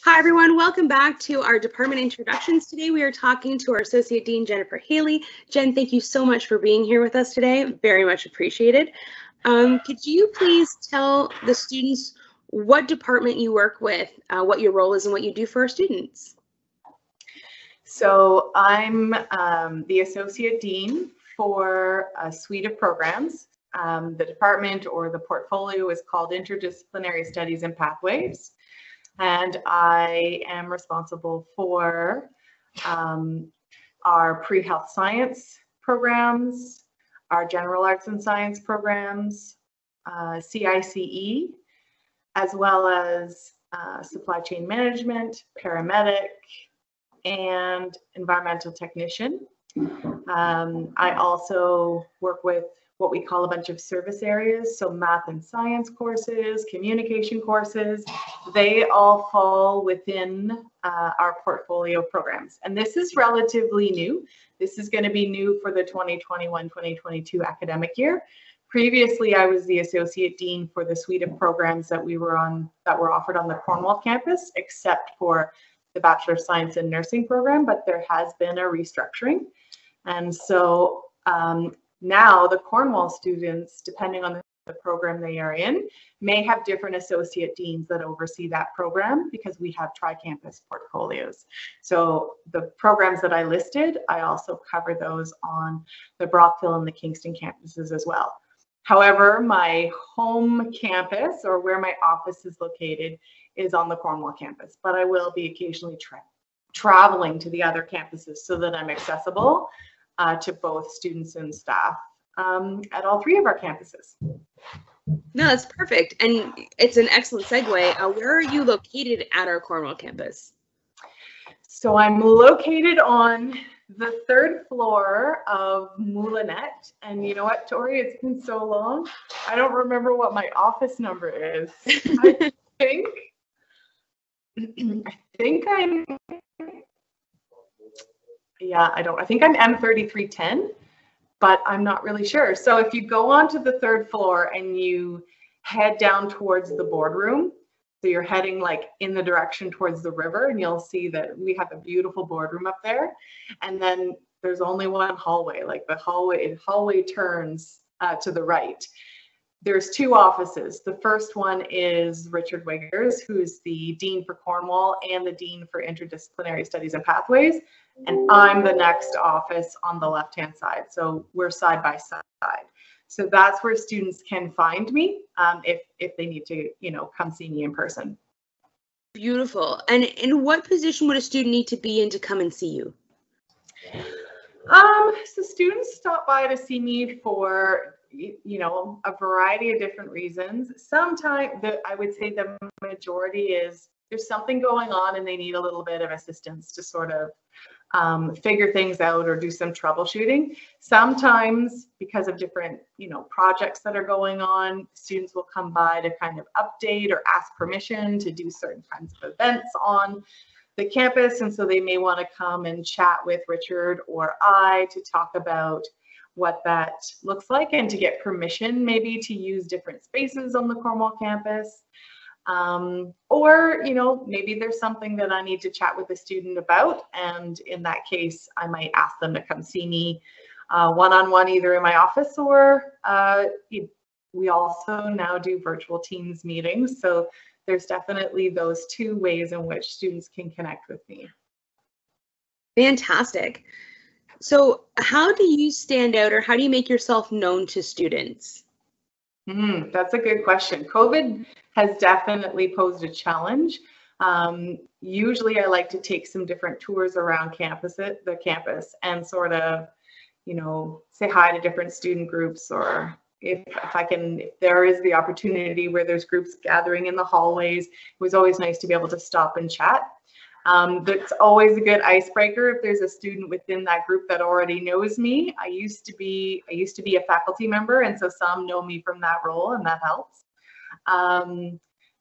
Hi, everyone. Welcome back to our department introductions. Today, we are talking to our Associate Dean, Jennifer Haley. Jen, thank you so much for being here with us today. Very much appreciated. Could you please tell the students what department you work with, what your role is, and what you do for our students? So I'm the Associate Dean for a suite of programs. The department or the portfolio is called Interdisciplinary Studies and Pathways. And I am responsible for our pre-health science programs, our general arts and science programs, CICE, as well as supply chain management, paramedic, and environmental technician. I also work with what we call a bunch of service areas, so math and science courses, communication courses. They all fall within our portfolio programs. And this is relatively new. This is going to be new for the 2021-2022 academic year. Previously, I was the Associate Dean for the suite of programs that were offered on the Cornwall campus, except for the Bachelor of Science in Nursing program, but there has been a restructuring. And so now the Cornwall students, depending on the program they are in, may have different associate deans that oversee that program because we have tri-campus portfolios. So the programs that I listed, I also cover those on the Brockville and the Kingston campuses as well. However, my home campus, or where my office is located, is on the Cornwall campus, but I will be occasionally traveling to the other campuses so that I'm accessible to both students and staff at all three of our campuses. No, that's perfect. And it's an excellent segue. Where are you located at our Cornwall campus? So I'm located on the third floor of Moulinette. And you know what, Tori, it's been so long. I don't remember what my office number is. I think I'm, yeah, I think I'm M3310, but I'm not really sure. So if you go onto the third floor and you head down towards the boardroom, so you're heading like in the direction towards the river, and you'll see that we have a beautiful boardroom up there. And then there's only one hallway, like the hallway turns to the right. There's two offices. The first one is Richard Wiggers, who's the Dean for Cornwall and the Dean for Interdisciplinary Studies and Pathways. And I'm the next office on the left-hand side. So we're side by side. So that's where students can find me if they need to, come see me in person. Beautiful. And in what position would a student need to be in to come and see you? So students stop by to see me for a variety of different reasons. Sometimes I would say the majority is there's something going on and they need a little bit of assistance to sort of figure things out or do some troubleshooting. Sometimes because of different projects that are going on, students will come by to kind of update or ask permission to do certain kinds of events on the campus, and so they may want to come and chat with Richard or I to talk about what that looks like and to get permission maybe to use different spaces on the Cornwall campus. Or maybe there's something that I need to chat with the student about, and in that case I might ask them to come see me one-on-one either in my office or we also now do virtual Teams meetings. So there's definitely those two ways in which students can connect with me. Fantastic. So how do you stand out, or how do you make yourself known to students? That's a good question. COVID has definitely posed a challenge. Usually I like to take some different tours around the campus and sort of, say hi to different student groups, or if there is the opportunity where there's groups gathering in the hallways, it was always nice to be able to stop and chat. That's always a good icebreaker if there's a student within that group that already knows me. I used to be a faculty member, and so some know me from that role, and that helps.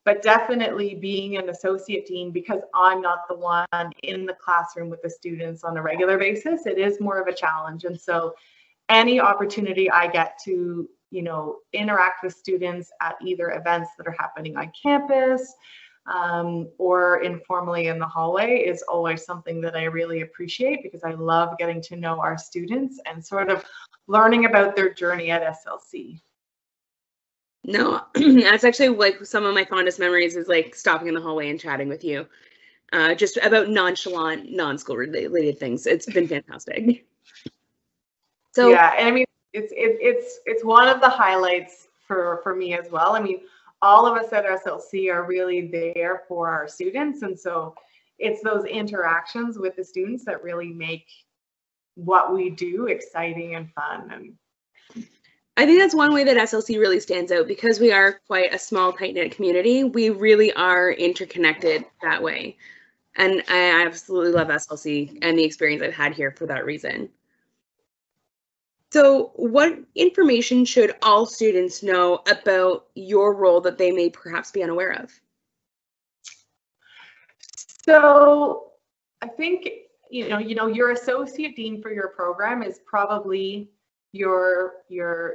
But definitely being an associate dean, because I'm not the one in the classroom with the students on a regular basis, it is more of a challenge. And so any opportunity I get to, interact with students at either events that are happening on campus, or informally in the hallway is always something that I really appreciate, because I love getting to know our students and sort of learning about their journey at SLC. No, that's actually like some of my fondest memories is like stopping in the hallway and chatting with you, just about nonchalant, non-school related things. It's been fantastic. So yeah, and I mean, it's one of the highlights for me as well. I mean, all of us at SLC are really there for our students, and so it's those interactions with the students that really make what we do exciting and fun. And I think that's one way that SLC really stands out, because we are quite a small, tight-knit community. We really are interconnected that way. And I absolutely love SLC and the experience I've had here for that reason. So what information should all students know about your role that they may perhaps be unaware of? So I think, you know, your associate dean for your program is probably your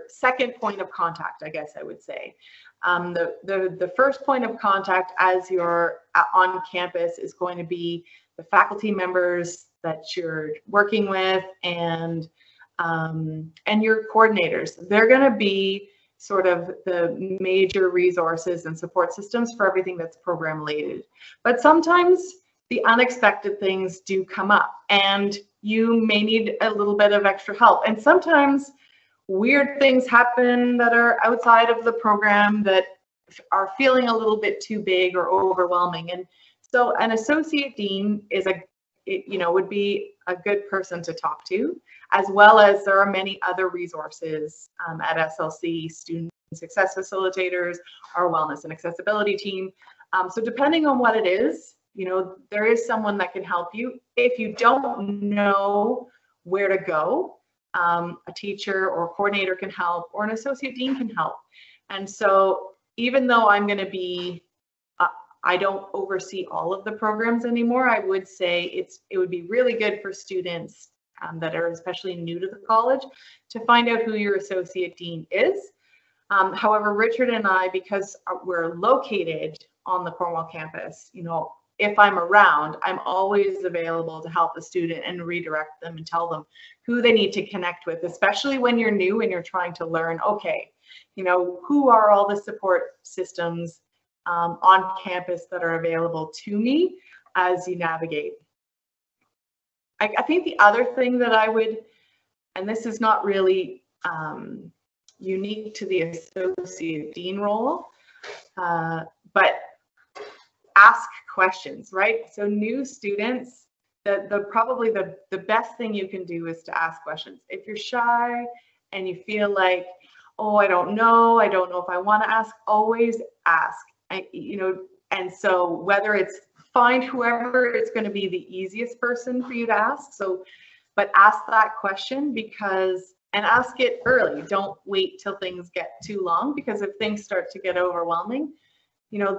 second point of contact, I guess I would say. The first point of contact as you're on campus is going to be the faculty members that you're working with, and your coordinators. They're going to be sort of the major resources and support systems for everything that's program related. But sometimes the unexpected things do come up, and you may need a little bit of extra help. And sometimes weird things happen that are outside of the program that are feeling a little bit too big or overwhelming. And so an associate dean is would be a good person to talk to, as well as there are many other resources at SLC, student success facilitators, our wellness and accessibility team. So depending on what it is, there is someone that can help you. If you don't know where to go, a teacher or coordinator can help, or an associate dean can help. And so even though I'm going to be, I don't oversee all of the programs anymore, I would say it would be really good for students that are especially new to the college to find out who your associate dean is. However, Richard and I, because we're located on the Cornwall campus, if I'm around, I'm always available to help the student and redirect them and tell them who they need to connect with, especially when you're new and you're trying to learn, okay, who are all the support systems on campus that are available to me as you navigate. I think the other thing that I would, and this is not really unique to the associate dean role, but ask questions, right? So new students, probably the best thing you can do is to ask questions. If you're shy and you feel like, oh, I don't know if I want to ask, always ask. And so whether it's find whoever it's going to be the easiest person for you to ask. So, but ask that question and ask it early. Don't wait till things get too long, because if things start to get overwhelming,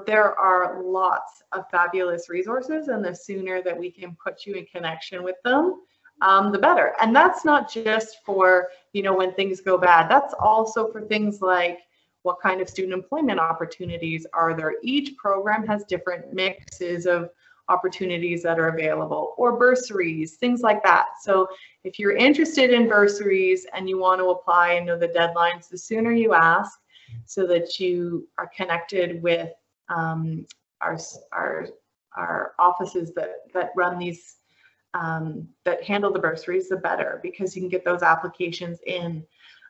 there are lots of fabulous resources, and the sooner that we can put you in connection with them, the better. And that's not just for, when things go bad. That's also for things like, what kind of student employment opportunities are there? Each program has different mixes of opportunities that are available, or bursaries, things like that. So if you're interested in bursaries and you want to apply and know the deadlines, the sooner you ask, so that you are connected with our offices that run these, that handle the bursaries, the better, because you can get those applications in.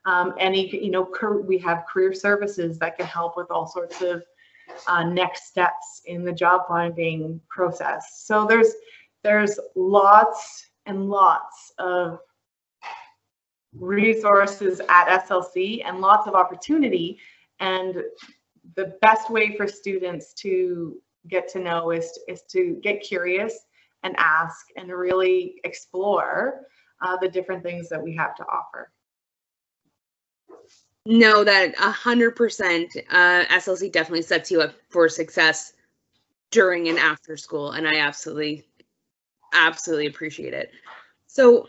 We have career services that can help with all sorts of next steps in the job finding process. So there's lots and lots of resources at SLC and lots of opportunity. And the best way for students to get to know is to get curious and ask and really explore the different things that we have to offer. No, that 100% SLC definitely sets you up for success during and after school, and I absolutely appreciate it. So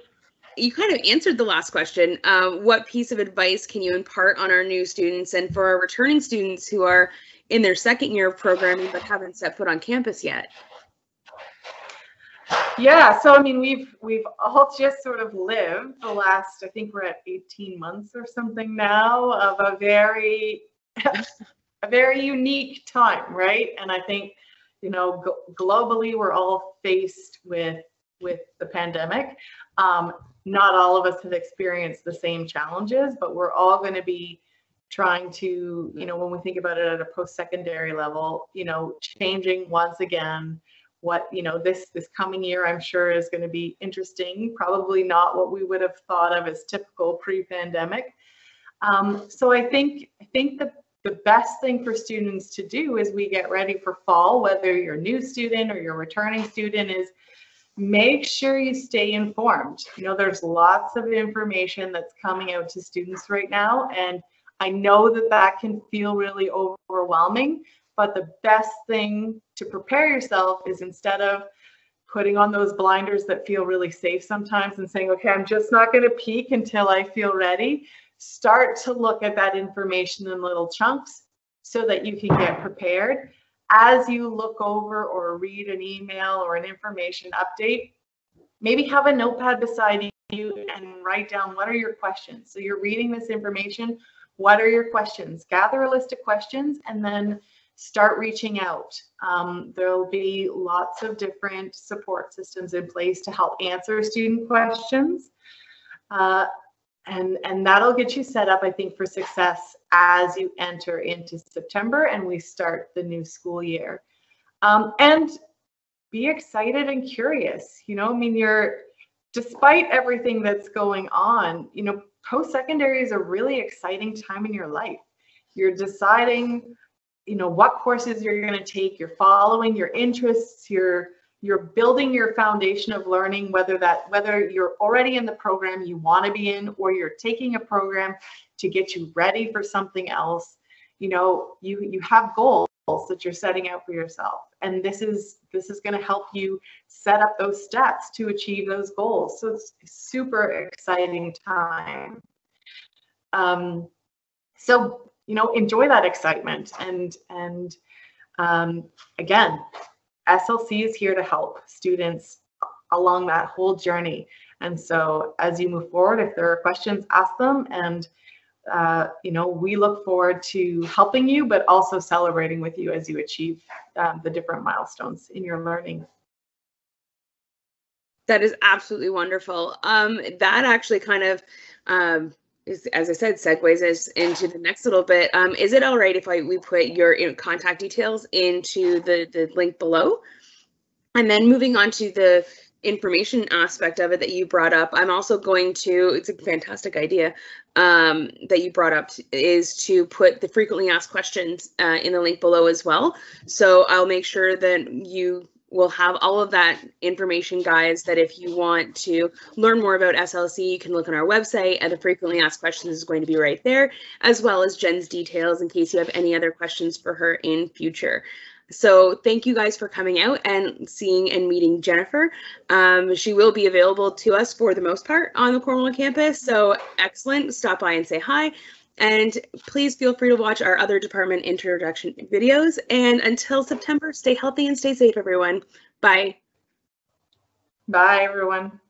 you kind of answered the last question. What piece of advice can you impart on our new students and for our returning students who are in their second year of programming but haven't set foot on campus yet? Yeah, so I mean, we've all just sort of lived the last, I think we're at 18 months or something now of a very unique time, right? And I think, you know, globally we're all faced with the pandemic. Not all of us have experienced the same challenges, but we're all going to be trying to, you know, when we think about it at a post-secondary level, you know, changing once again. What, you know, this coming year, I'm sure is going to be interesting, probably not what we would have thought of as typical pre-pandemic. So I think the best thing for students to do as we get ready for fall, whether you're a new student or you're a returning student, is make sure you stay informed. You know, there's lots of information that's coming out to students right now, and I know that can feel really overwhelming. But the best thing to prepare yourself is, instead of putting on those blinders that feel really safe sometimes and saying, okay, I'm just not going to peek until I feel ready, start to look at that information in little chunks so that you can get prepared. As you look over or read an email or an information update, maybe have a notepad beside you and write down, what are your questions? So you're reading this information, what are your questions? Gather a list of questions and then start reaching out. There'll be lots of different support systems in place to help answer student questions. And that'll get you set up, I think, for success as you enter into September and we start the new school year. And be excited and curious. You know, I mean, despite everything that's going on, you know, post-secondary is a really exciting time in your life. You're deciding, you know, what courses you're going to take, you're following your interests, you're building your foundation of learning, whether you're already in the program you want to be in, or you're taking a program to get you ready for something else. You know, you have goals that you're setting out for yourself, and this is going to help you set up those steps to achieve those goals. So it's a super exciting time. So, you know, enjoy that excitement. And again, SLC is here to help students along that whole journey. And so as you move forward, if there are questions, ask them. And, you know, we look forward to helping you, but also celebrating with you as you achieve the different milestones in your learning. That is absolutely wonderful. That actually kind of, is, as I said, segues us into the next little bit. Is it all right if we put your contact details into the link below? And then moving on to the information aspect of it that you brought up, I'm also going to, it's a fantastic idea that you brought up, is to put the frequently asked questions in the link below as well. So I'll make sure that you will have all of that information, guys, that if you want to learn more about SLC, you can look on our website, and the frequently asked questions is going to be right there, as well as Jen's details in case you have any other questions for her in future. So thank you guys for coming out and seeing and meeting Jennifer. She will be available to us for the most part on the Cornwall campus, so excellent. Stop by and say hi. And please feel free to watch our other department introduction videos. And until September, stay healthy and stay safe, everyone. Bye. Bye, everyone.